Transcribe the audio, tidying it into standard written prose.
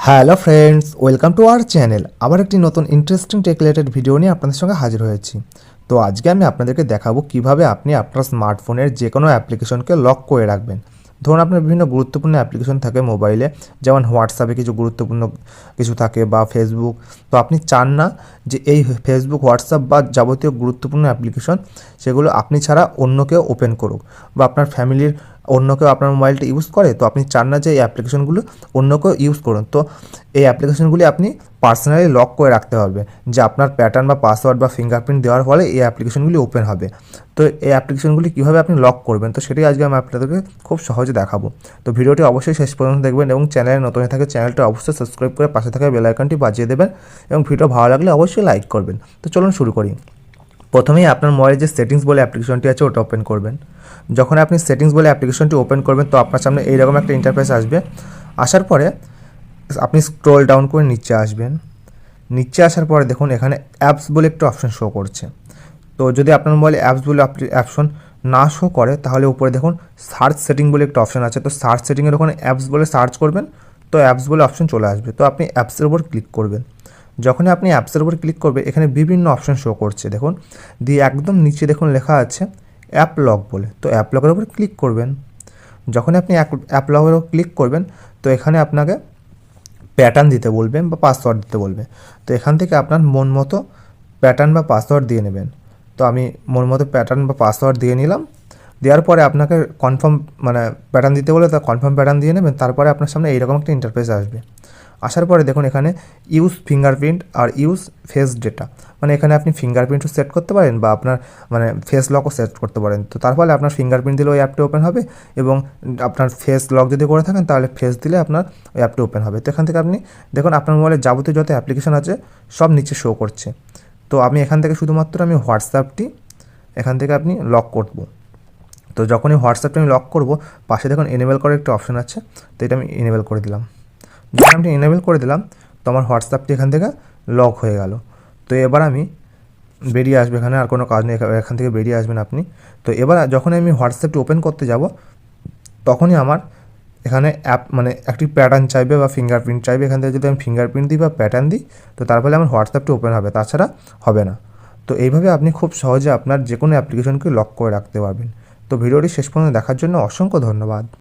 Hello friends, welcome to our channel. আবার একটি নতুন ইন্টারেস্টিং টেক রিলেটেড ভিডিও নিয়ে আপনাদের সঙ্গে হাজির হয়েছি। তো আজকে আমি আপনাদেরকে দেখাবো কিভাবে আপনি আপনার স্মার্টফোনের যে কোনো অ্যাপ্লিকেশনকে লক করে রাখবেন। ধরুন আপনার বিভিন্ন গুরুত্বপূর্ণ অ্যাপ্লিকেশন থাকে মোবাইলে, যেমন হোয়াটসঅ্যাপে কিছু গুরুত্বপূর্ণ কিছু থাকে বা ফেসবুক। তো আপনি চান না যে এই ফেসবুক, হোয়াটসঅ্যাপ বা যাবতীয় গুরুত্বপূর্ণ অ্যাপ্লিকেশন সেগুলো আপনি ছাড়া অন্য কেউ ওপেন করুক, বা আপনার ফ্যামিলির অন্য কেউ আপনার মোবাইলটা ইউজ করে। তো আপনি চান না যে এই অ্যাপ্লিকেশনগুলো অন্য কেউ ইউজ করুন। তো এই অ্যাপ্লিকেশনগুলি আপনি পার্সোনালি লক করে রাখতে পারবেন, যে আপনার প্যাটার্ন বা পাসওয়ার্ড বা ফিঙ্গারপ্রিন্ট দেওয়ার ফলে এই অ্যাপ্লিকেশনগুলি ওপেন হবে। তো এই অ্যাপ্লিকেশনগুলি কীভাবে আপনি লক করবেন, তো সেটাই আজকে আমি আপনাদেরকে খুব সহজে দেখাবো। তো ভিডিওটি অবশ্যই শেষ পর্যন্ত দেখবেন এবং চ্যানেলে নতুন হয়ে থাকে চ্যানেলটা অবশ্যই সাবস্ক্রাইব করে পাশে থাকা বেল আইকনটি বাজিয়ে দেবেন এবং ভিডিও ভালো লাগলে অবশ্যই লাইক করবেন। তো চলুন শুরু করি। প্রথমেই আপনার মোবাইলে যে সেটিংস বলে অ্যাপ্লিকেশনটি আছে ওটা ওপেন করবেন। যখন আপনি সেটিংস বলে অ্যাপ্লিকেশনটি ওপেন করবেন তো আপনার সামনে এইরকম একটা ইন্টারফেস আসবে। আসার পরে আপনি স্ক্রল ডাউন করে নিচে আসবেন। নিচে আসার পরে দেখুন এখানে অ্যাপস বলে একটা অপশন শো করছে। তো যদি আপনার মোবাইলে অ্যাপস বলে অপশন না শো করে তাহলে উপরে দেখুন সার্চ সেটিং বলে একটা অপশন আছে। তো সার্চ সেটিংয়ের ওখানে অ্যাপস বলে সার্চ করবেন, তো অ্যাপস বলে অপশন চলে আসবে। তো আপনি অ্যাপসের উপর ক্লিক করবেন। যখনই আপনি অ্যাপসের উপর ক্লিক করবে এখানে বিভিন্ন অপশন শো করছে দেখুন, দিয়ে একদম নিচে দেখুন লেখা আছে অ্যাপ লক বলে। তো অ্যাপ লকের উপর ক্লিক করবেন। যখনই আপনি অ্যাপ লকের উপর ক্লিক করবেন তো এখানে আপনাকে প্যাটার্ন দিতে বলবে বা পাসওয়ার্ড দিতে বলবে। তো এখান থেকে আপনার মন মতো প্যাটার্ন বা পাসওয়ার্ড দিয়ে নেবেন। তো আমি মন মতো প্যাটার্ন বা পাসওয়ার্ড দিয়ে নিলাম। দেওয়ার পরে আপনাকে কনফার্ম প্যাটার্ন দিতে বলে, তা কনফার্ম প্যাটার্ন দিয়ে নেবেন। তারপরে আপনার সামনে এইরকম একটা ইন্টারফেস আসবে। আসার পরে দেখুন এখানে ইউজ ফিঙ্গারপ্রিন্ট আর ইউজ ফেস ডেটা, এখানে আপনি ফিঙ্গারপ্রিন্টও সেট করতে পারেন বা আপনার ফেস লকও সেট করতে পারেন। তো তার ফলে আপনার ফিঙ্গারপ্রিন্ট দিলে ওই অ্যাপটি ওপেন হবে, এবং আপনার ফেস লক যদি করে থাকেন তাহলে ফেস দিলে আপনার ওই অ্যাপটি ওপেন হবে। তো এখান থেকে আপনি দেখুন আপনার মোবাইলে যাবতীয় যত অ্যাপ্লিকেশন আছে সব নিচে শো করছে। তো আমি এখান থেকে শুধুমাত্র হোয়াটসঅ্যাপটি এখান থেকে আপনি লক করব। তো যখনই হোয়াটসঅ্যাপটা আমি লক করব পাশে দেখুন এনেবেল করার একটা অপশন আছে। তো এটা আমি এনেবেল করে দিলাম। যখন আমি এনেবেল করে দিলাম তো আমার হোয়াটসঅ্যাপটি এখান থেকে লক হয়ে গেল। তো এবার আমি বেরিয়ে আসবে, এখানে আর কোনো কাজ নেই, এখান থেকে বেরিয়ে আসবেন আপনি। তো এবার যখন আমি হোয়াটসঅ্যাপটি ওপেন করতে যাব তখনই আমার এখানে একটি প্যাটার্ন চাইবে বা ফিঙ্গারপ্রিন্ট চাইবে। এখান থেকে যদি আমি ফিঙ্গারপ্রিন্ট দিই বা প্যাটার্ন দিই তো তার ফলে আমার হোয়াটসঅ্যাপটি ওপেন হবে, তাছাড়া হবে না। তো এইভাবে আপনি খুব সহজে আপনার যে কোনো অ্যাপ্লিকেশনকে লক করে রাখতে পারবেন। তো ভিডিওটি শেষ পর্যন্ত দেখার জন্য অসংখ্য ধন্যবাদ।